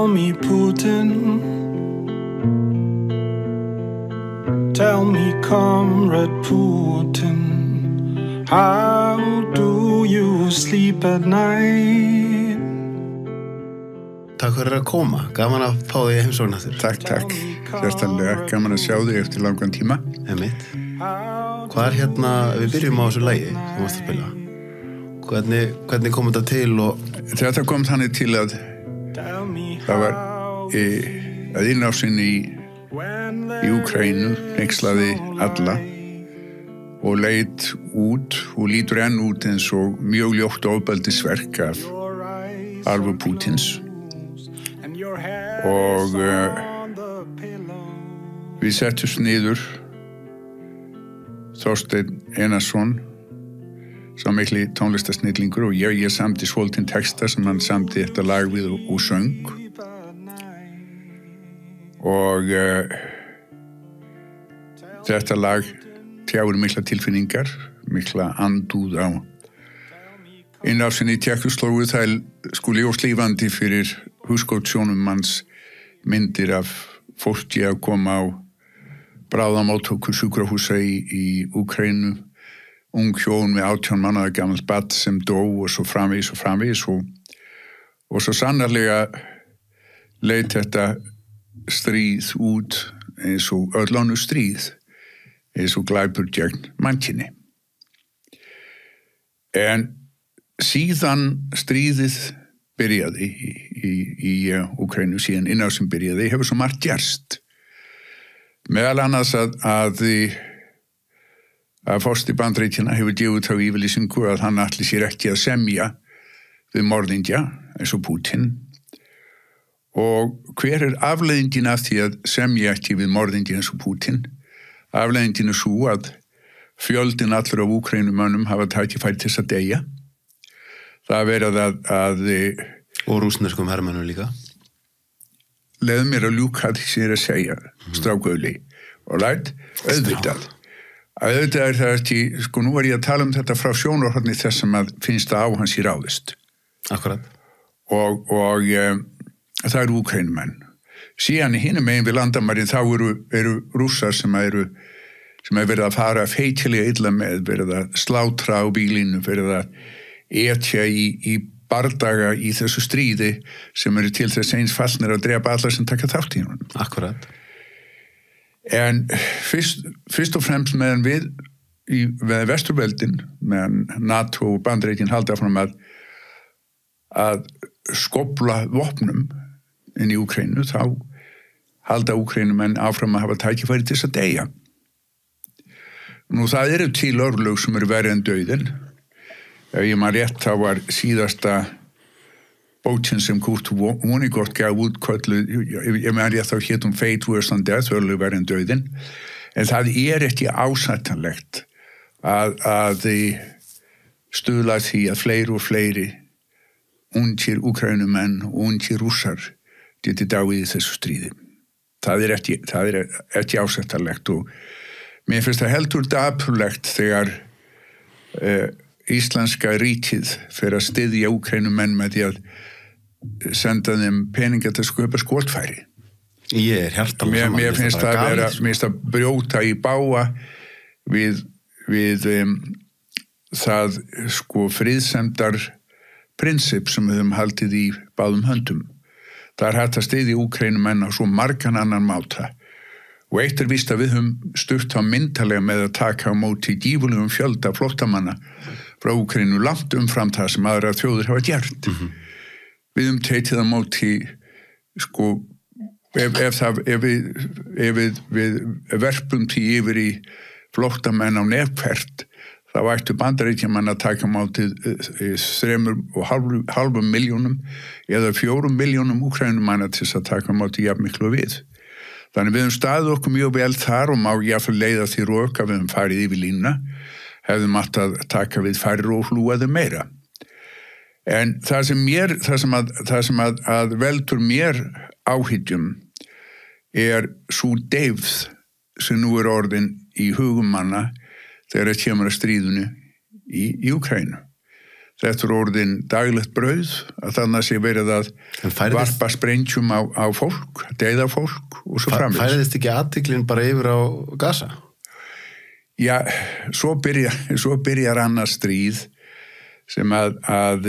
Tell me, Putin. Tell me, Comrade Putin, how do you sleep at night? Takk fyrir að koma, gaman að fá þig heimsókn aftur. Takk, hjartanlega, gaman að sjá þig eftir langan tíma. Einmitt. Hvað hérna, við byrjum á þessu lagi sem þú varst að spila. Hvernig kom þetta til og... Þetta kom þannig til að það var að innrásin í Úkraínu hneykslaði alla og leit út og lítur enn út eins og mjög ljótt ofbeldisverk af hálfu Pútins og við settumst niður Þorsteinn Einarsson sá mikli tónlistarsnillingur og ég samdi svolítinn texta sem hann samdi þetta lag við og söng og þetta lag tjáir mikla tilfinningar, mikla andúð á innrásin í Tékkóslóvakíu. Það sko ljóslífandi fyrir hugskotssjónum manns myndir af fólki að koma á bráðamóttöku sjúkrahúsa í Úkraínu, ung hjón með 18 mánaða gamalt barn sem dó og svo framvegis og svo sannarlega leit þetta stríð út eins og öll önnur stríð, eins og glæpur gegn mannkyni. En síðan stríðið byrjaði í Úkraínu, síðan innrásin byrjaði, hefur svo margt gerst. Meðal annars að forseti Bandaríkjanna hefur gefið þá yfirlýsingu að hann ætli sér ekki að semja við morðingja eins og Pútin. Og hver afleiðingin af því að semja ekki við morðingja eins og Pútin? Afleiðingin svo að fjöldin allur af Úkrænumönnum hafa tækifæri til þess að deyja. Það verið að og rússneskum hermönnum líka. Leðu mér að ljúka því sem ég að segja, strákauli. Og auðvitað er það ekki, sko nú var ég að tala um þetta frá sjónarhorni þess sem að finnst það á hans í ráðist. Akkurat. Og það eru Úkrænumenn. Síðan hinum megin við landamærin þá eru rússar sem er verið að fara feitilega illa með, verið að slátra á bílinu, verið að etja í bardaga í þessu stríði sem eru til þess eins fallnir að drepa allar sem taka þátt í honum. Akkurat. En fyrst og fremst meðan við Vesturveldin, meðan NATO og Bandaríkin halda áfram að skopla vopnum inn í Úkraínu, þá halda Úkrænumenn áfram að hafa tækifæri til þess að deyja. Nú það eru til örlög sem eru verið en dauðinn. Ef ég maður rétt þá var síðasta bókin sem Kurt Vonnegut gaf út kölluð, ég maður rétt þá hét Fate Worse Than Death, örlög verið en dauðinn. En það ekki ásættanlegt að stuðla því að fleiri og fleiri ungir Úkrænumenn og ungir rússar geti dáið í þessu stríði. Það ekki ásættanlegt og mér finnst það heldur dapurlegt þegar íslenska ríkið fer að styðja Úkrænumenn með því að senda þeim peninga til að sköpa skotfæri. Ég hjartanlega saman. Mér finnst það brjóta í bága við það sko friðsemdar prinsip sem við höfum haldið í báðum höndum. Það hægt að styðja Úkrænumenn á svo margan annan máta. Og eitt víst að við höfum stutt á myndalega með að taka á móti gífurlegum fjölda flóttamanna frá Úkraínu langt umfram það sem aðrar þjóðir hafa gert. Við höfum tekið á móti, sko, ef við verpum því yfir í flóttamenn á nefnfært, þá ættu Bandaríkjamann að taka á móti 3,5 milljónum eða 4 milljónum Úkraínumanna til þess að taka á móti jafnmiklu við. Þannig við höfum staðið okkur mjög vel þar og má jafnvel leiða því rök að við höfum farið yfir línuna, hefðum átt að taka við færri og hlúaðu meira. En það sem að veldur mér áhyggjum svo deyfð sem nú orðin í hugum manna þegar það kemur að stríðinu í Úkraínu. þetta orðin daglegt brauð, að þannig sé verið að varpa sprengjum á fólk, deyða fólk og svo framvegis. Færiðist ekki athyglin bara yfir á Gaza? Já, svo byrjar annað stríð sem að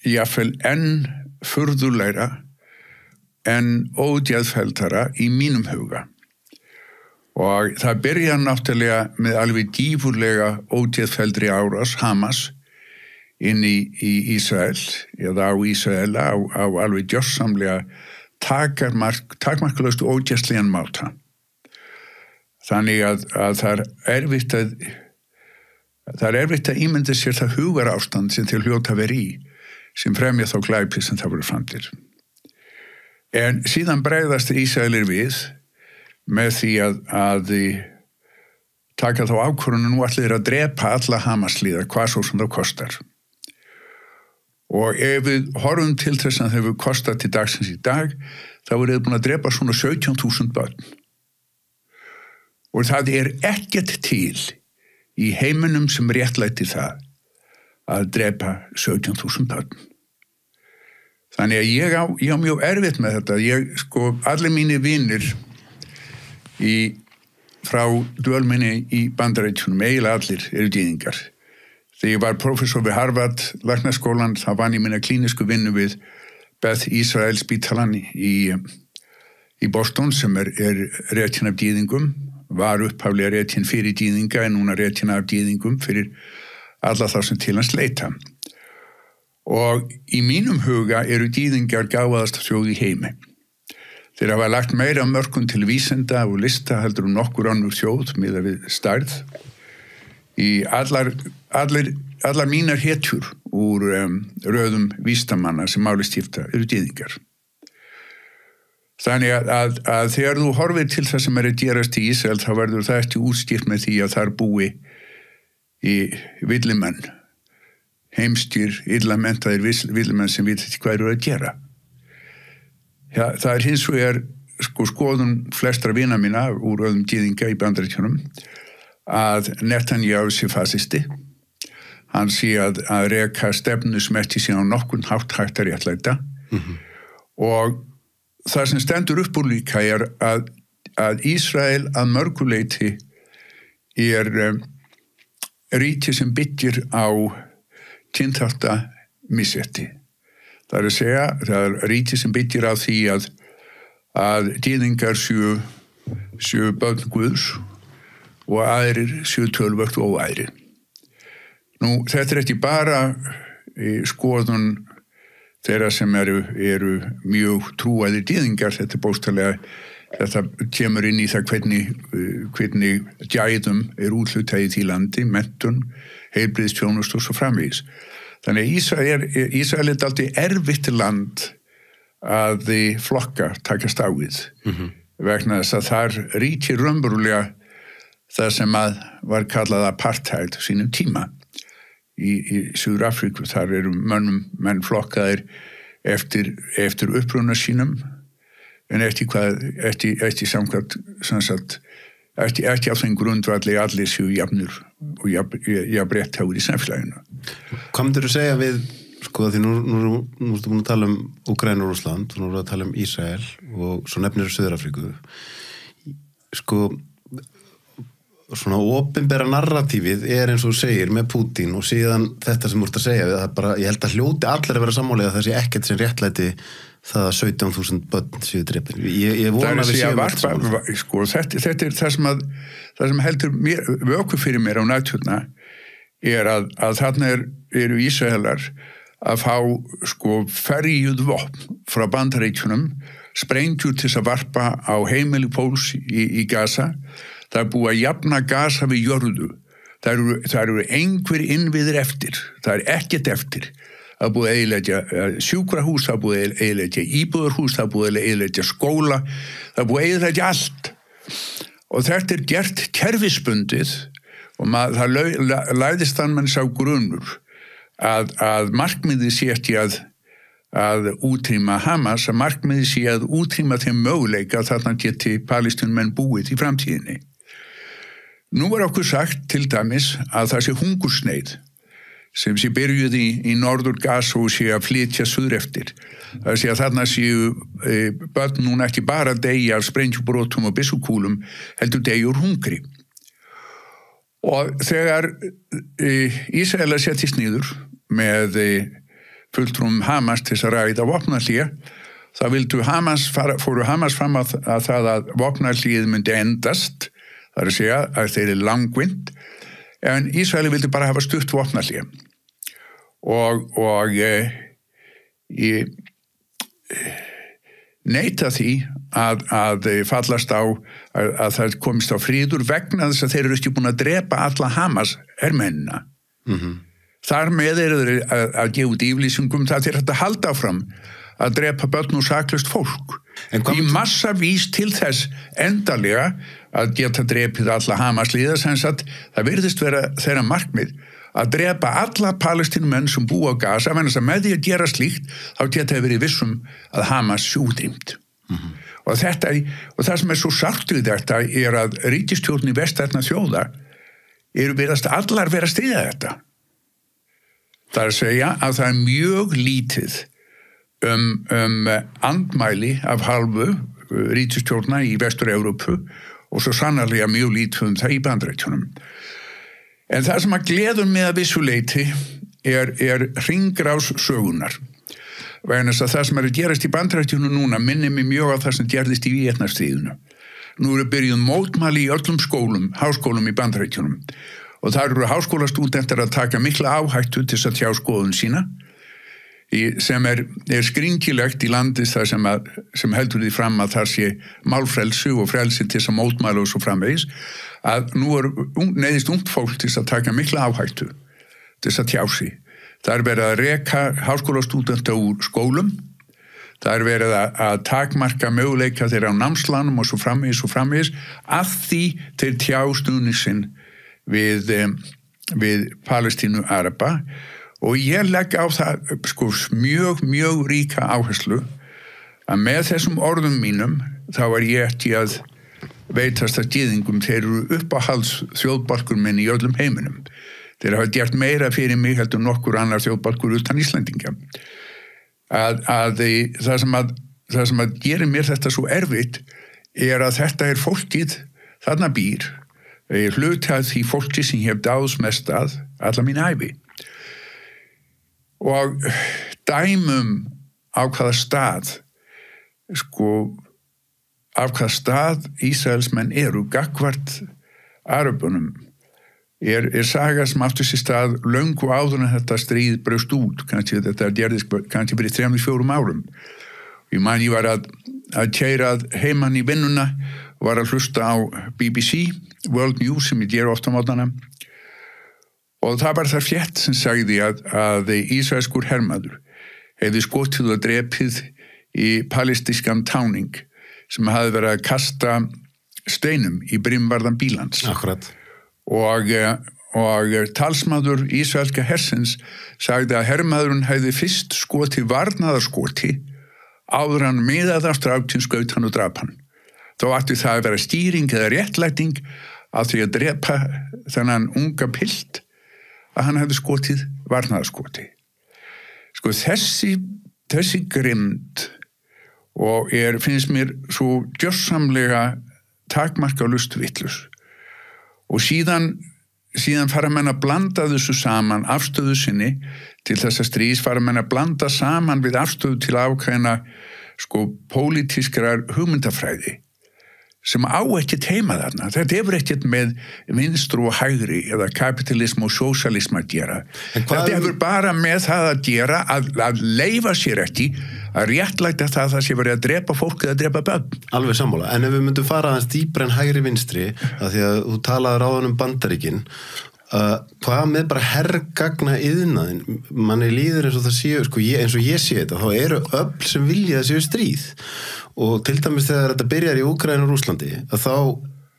jafnvel enn furðulegra en ógeðfelldara í mínum huga. Og það byrjar náttúrulega með alveg gífurlega ógeðfelldri árás Hamas inn í Ísrael, eða á Ísraela á alveg gjörsamlega takmarkalaust ógeðslegan máta. Þannig að það er erfitt að ímynda sér það hugarástand sem til hljóta veri í, sem fremja þá glæpi sem það voru framdir. En síðan bregðast Ísraelir við með því að taka þá ákvörðun nú ætla þeir að drepa alla Hamas-líða, hvað svo sem það kostar. Og ef við horfum til þess að þau hefur kostað til dagsins í dag, þá voru þeir búin að drepa svona 17.000 börn. Og það er ekkert til í heiminum sem réttlæti það að drepa 17.000 börn. Þannig að ég á mjög erfitt með þetta. Allir mínir vinir frá dvölminni í Bandaríkjunum, eiginlega allir eru gyðingar. Þegar ég var prófessor við Harvard læknaskólan, þá vann ég minna klínisku vinnu við Beth Israel spítalan í Boston, sem er réttin af gyðingum, var upphaflega réttin fyrir gyðinga en núna réttin af gyðingum fyrir alla þá sem til hans leita. Og í mínum huga eru gyðingar gáfaðasta þjóð í heimi. Þeir hafa lagt meira mörkum til vísinda og lista heldur nokkur önnur þjóð miðað við stærð. Í allar mínar hetjur úr röðum vísindamanna sem máli skipta eru gyðingar. Þannig að þegar þú horfir til það sem er að gerast í Ísrael, þá verður það ekki útskýrt með því að þar búi í villimenn, heimskir, illa menntaðir villimenn sem veit ekki hvað eru að gera. Já, það er hins vegar skoðun flestra vina mína úr öðrum gyðinga í Bandaríkjunum að Netanyahu sé fasisti. Hann sé að reka stefnu sem ekki sé á nokkurn hátt hægt að réttlæta. Og það sem stendur upp úr líka er að Ísrael að mörguleiti er ríki sem byggir á kynþátta misrétti. Það er að segja, það er ríki sem byggir á því að gyðingar séu börn Guðs og aðrir séu tölvögt og óæðri. Nú, þetta er ekki bara skoðun þeirra sem eru mjög trúaðir gyðingar, þetta er bóstalega, þetta kemur inn í það hvernig gæðum er úthlutað í því landi, menntun, heilbrigðisþjónustu og svo framvegis. Þannig að Ísrael er dálítið erfitt land að flokka takast á við. Vegna þess að þar ríkir raunverulega það sem var kallað apartheid sínum tíma í Suður-Afríku. Þar eru menn flokkaðir eftir uppruna sínum en ekki samkvæmt ekki á þeim grundvalli allir séu jafnir og jafnrétt hjá í samfélaginu. Hvað myndir þú segja við, því nú ertu búin að tala um Úkraínu og Rússland, nú erum við að tala um Ísrael og svo nefnir Suður-Afríku. Svona opinbera narratífið er eins og þú segir með Pútín og síðan þetta sem þú ert að segja við, það bara, ég held að hljóti allir að vera sammála að það sé ekkert sem réttlæti það að 17.000 börn séu drepin. Ég vona að við séum allt saman. Þetta er það sem heldur vöku fyrir mér á nætturna er að þarna eru Ísraelar að fá ferjuð vopn frá Bandaríkjunum, sprengjur til að varpa á heimili fólks í Gaza. Það er búið að jafna Gaza við jörðu. Það eru einhver innviðir eftir. Það er ekkert eftir. Það er búið að eyðileggja sjúkrahús, það er búið að eyðileggja íbúðarhús, það er búið að eyðileggja skóla, það er búið að eyðileggja allt. Og þetta er gert kerfisbundið og það læðist þann mann sá grunnur að markmiðið sé ekki að útrýma Hamas, að markmiðið sé að útrýma þeim möguleika að þarna geti Palestínumenn búið í framtíðinni. Nú okkur sagt til dæmis að það sé hungursneið sem sé byrjuð í Norður Gaza og sé að flytja suður eftir. Það sé að þarna séu börn núna ekki bara deyja af sprengjubrotum og byssukúlum, heldur deyja úr hungri. Og þegar Ísraelar settist niður með fulltrúum Hamas til að ræða vopnahlé, þá fóru Hamas fram að það að vopnahlíð myndi endast, það að segja að þeir langvinnt, en Ísraeli vildi bara hafa stutt vopnahlé. Og ég neita því að fallast á að það komist á fríður vegna þess að þeir eru ekki búin að drepa alla Hamas hermennina. Þar með þeir að gefa út yfirlýsingum það þeir hægt að halda áfram að drepa börn og saklaust fólk. Í massavís til þess endalega að geta drepið alla Hamas-líða sem sagt, það virðist vera þeirra markmið að drepa alla palestínumenn sem búa á Gaza, en þess að með því að gera slíkt þá geta það verið vissum að Hamas sjúdrýmt. Og það sem svo sárt við þetta er að ríkisstjórn í vestrænna þjóða eru virðast allar vera að styðja þetta. Það er að segja að það er mjög lítið andmæli af hálfu ríkisstjórna í Vestur-Evrópu og svo sannarlega mjög lítið það í Bandaríkjunum. En það sem að gleður mig að vissu leyti er hringrás sögunar. Vegna þess að það sem að gerast í Bandaríkjunum núna minnir mig mjög á það sem gerðist í Víetnamstríðinu. Nú byrjuð mótmæli í öllum háskólum í Bandaríkjunum og þar eru háskólastúdentar að taka mikla áhættu til að tjá skoðun sína sem er skringilegt í landi þar sem heldur því fram að það sé málfrelsi og frelsi til að mótmæla og svo framvegis, að nú neyðist ungt fólk til að taka mikla áhættu til að tjá sig. Það er verið að reka háskólastúdenta úr skólum, það er verið að takmarka möguleika þeirra á námslánum og svo framvegis að því þeir tjá stuðning sinn við Palestínu Araba. Og ég legg á það mjög ríka áherslu að með þessum orðum mínum þá ég ekki að veitast að gyðingum, þeir eru uppáhalds þjóðbálkur minn í öllum heiminum. Þeir hafa gert meira fyrir mig heldur nokkur annar þjóðbálkur utan Íslendinga. Það sem að gerir mér þetta svo erfitt er að þetta fólkið þarna býr, hluti að því fólki sem ég hef dáðst mest að alla mín ævi. Og dæmum á hvaða stað af hvaða stað Ísraelsmenn eru gagnvart Arabunum er saga sem áttu sér stað löngu áður en þetta stríð braust út, þetta gerðist kannski fyrir 3-4 árum. Ég var að keyra heimann í vinnuna og var að hlusta á BBC World News sem ég ger ofta á mótnana. Og það var það frétt sem sagði að ísraelskur hermaður hefði skotið og drepið í palestískan táning sem hafði verið að kasta steinum í brimvarðan bílans. Akkurat. Og talsmaður ísraelska hersins sagði að hermaðurinn hefði fyrst skotið varnaðarskoti áður hann miðað af strákinn skaut hann og drap hann. Þó átti það að vera stýring eða réttlæting að því að drepa þennan unga pilt að hann hefði skotið varnaðarskoti. Þessi grimmd og finnst mér svo gjörsamlega takmarkalust vitlaus. Og síðan fara menn að blanda þessu saman afstöðu sinni til þessa stríðs, fara menn að blanda saman við afstöðu til ákveðna pólitískrar hugmyndafræði sem á ekkert heima þarna. Þetta hefur ekkert með vinstru og hægri eða kapitalism og sósalism að gera. Þetta hefur bara með það að gera að leyfa sér ekki að réttlæta það sé verið að drepa fólk eða drepa börn. Alveg sammála, en ef við myndum fara aðeins dýpra en hægri vinstri, að því að þú talaði ráðan Bandaríkin, hvað með bara hergagna iðnaðin, manni líður eins og það séu, eins og ég sé þetta, þá eru öfl sem vilja það séu stríð. Og til dæmis þegar þetta byrjar í Úkraínu og Rússlandi, að þá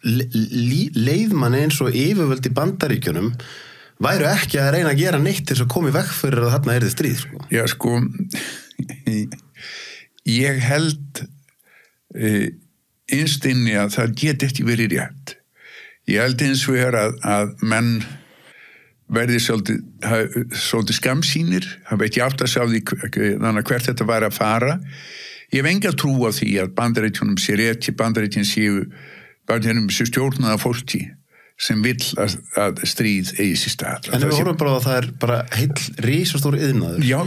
leið mann eins og yfirvöld í Bandaríkjunum væru ekki að reyna að gera neitt til þess að koma í veg fyrir að þarna yrði stríð. Já, ég held innst inni að það geti ekki verið rétt. Ég held eins og að menn verði svolítið skamsýnir, hafa ekki átt að sjá því þannig hvert þetta var að fara. Ég hef enga trú á því að Bandaríkjunum sé rétt, Bandaríkjun séu stjórnaða fólki sem vill að stríð eigi sér stað. En við horfum bara að það bara heill risastór iðnaður. Já,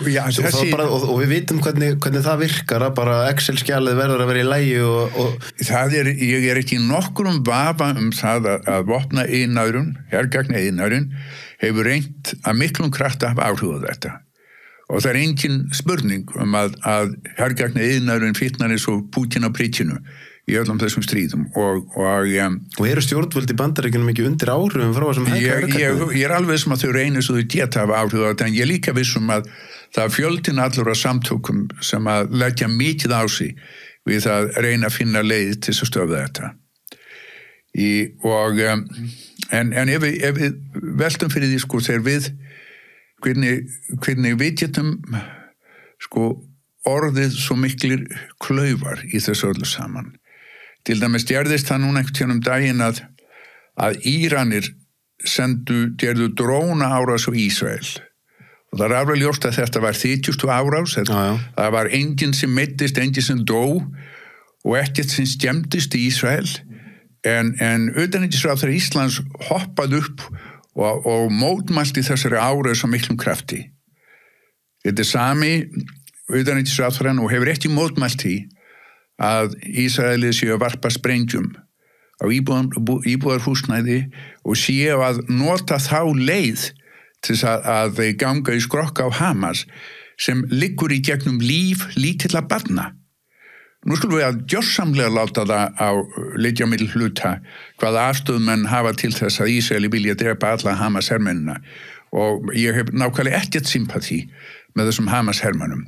og við vitum hvernig það virkar, að bara Excel-skjalið verður að vera í lagi og... Ég ekki nokkrum vafa það að vopna iðnaðurinn, hergagna iðnaðurinn, hefur reynt að miklum kraft af áhuga þetta. Og það engin spurning að hergagna iðnaðurinn fitnar eins og Pútín á prikinu í öllum þessum stríðum og eru stjórnvöld í Bandaríkjunum ekki undir áhrifum frá þessum ég alveg sem að þau reynir svo þau geta af áhrif en ég líka vissum að það fjöltin allur af samtökum sem að leggja mikið á sig við að reyna að finna leið til að stöðva þetta en ef við veltum fyrir því þegar við hvernig við getum orðið svo miklir klaufar í þessu öllu saman. Til dæmis gerðist það núna einhvern daginn að Íranir gerðu dróna árás á Ísrael. Og það alveg ljóst að þetta var 30. árás. Það var enginn sem meiddist, enginn sem dó og ekkert sem skemmtist í Ísrael. En utanríkisráðherra Íslands hoppaði upp og mótmælti þessari árás á miklum krafti. Þetta sami utanríkisráðherrann og hefur ekki mótmælt því að Ísraelið séu að varpa sprengjum á íbúðarhúsnæði og séu að nota þá leið til að þeir ganga í skrokka á Hamas sem liggur í gegnum líf lítilla barna. Nú skulum við að gjörsamlega láta það liggja á milli hluta hvaða afstöðumenn hafa til þess að Ísraeli vilja drepa alla Hamas hermennina og ég hef nákvæmlega ekkert sympati með þessum Hamas hermennum.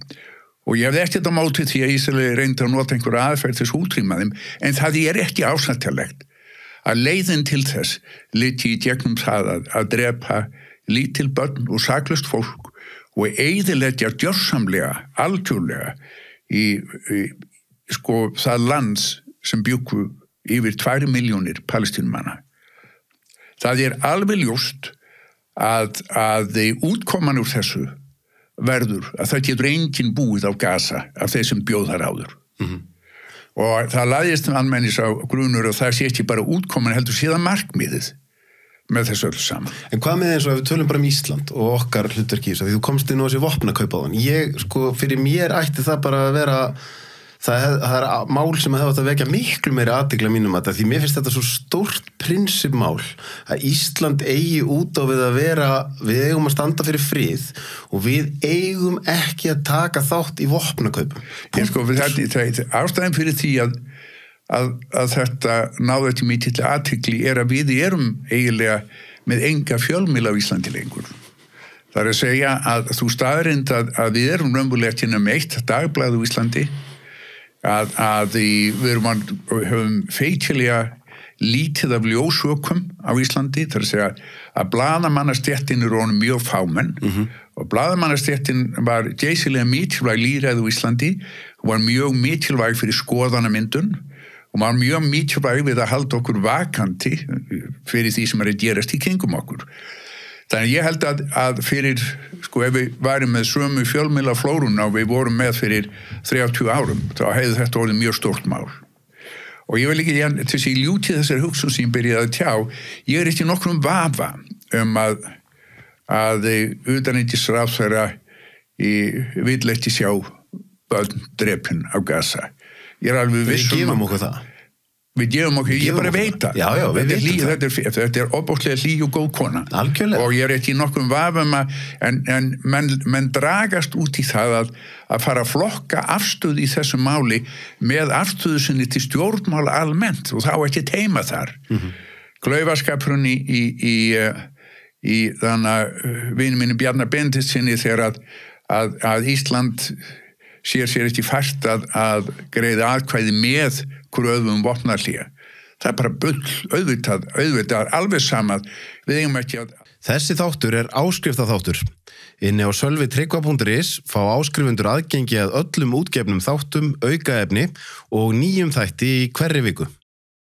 Og ég hefði ekkert á móti því að Ísraeli reyndi að nota einhverja aðferð til að útrýma þeim, en það ekki ásættanlegt að leiðin til þess liggi í gegnum það að drepa lítil börn og saklaust fólk og eyðileggja gjörsamlega, algjörlega í það lands sem bjuggu yfir 2 milljónir palestínumanna. Það alveg ljóst að útkoman úr þessu verður að það getur enginn búið á Gaza af þeir sem bjóð þar áður. Og það lagðist almennis á grunur og það sé ekki bara útkoman heldur síðan markmiðið með þessu öll saman. En hvað með eins og ef við tölum bara Ísland og okkar hlutverki í þessu, því þú komst inn á þessi vopnakaup á þann. Fyrir mér ætti það bara að vera það mál sem hefur átt að vekja miklu meiri athygli mínum að það, því mér finnst þetta svo stórt prinsipmál að Ísland eigi út á við eigum að standa fyrir frið og við eigum ekki að taka þátt í vopnakaupum. Ástæðan fyrir því að þetta náðu ekki mikil athygli að við erum eiginlega með enga fjölmiðla á Íslandi lengur. Það að segja að þú staðrind að við erum raunverulega ekki nema eitt dagblað á Íslandi að við höfum feikkilega lítið af ljósvökum á Íslandi, það að segja að blaðamannastéttin honum mjög fámenn og blaðamannastéttin var geysilega mikilvæg lýðræði á Íslandi, hún var mjög mikilvæg fyrir skoðanamyndun og var mjög mikilvæg við að halda okkur vakandi fyrir því sem að gerast í kringum okkur. Þannig ég held að fyrir, ef við værum með sömu fjölmiðla flóruna og við vorum með fyrir 30 árum, þá hefði þetta orðið mjög stórt mál. Og ég vil ekki, til þess að ég ljúti þessari hugsun sem ég byrjaði að tjá, ég ekki nokkrum vafa að utanríkisráðherra vill ekki sjá börn drepin á Gaza. Ég alveg viss Við gefum okkur það. Við gefum okkur, ég bara veit það. Já, við veitum það. Þetta óbúslega hlý og góð kona. Algjörlega. Og ég ekki nokkrum vafum en menn dragast út í það að fara að flokka afstöð í þessu máli með afstöðu sinni til stjórnmál almennt og þá ekki teima þar. Klaufaskapurinn í þannig vinur minni Bjarnar Benediktssyni þegar að Ísland sér ekki fært að greiða atkvæði með kröfum vopnahlé. Það bara bull, auðvitað, alveg saman. Við eigum ekki að... Þessi þáttur áskriftaþáttur. Inni á sölvitryggva.is fá áskrifundur aðgengi að öllum útgefnum þáttum, aukaefni og nýjum þætti í hverri viku.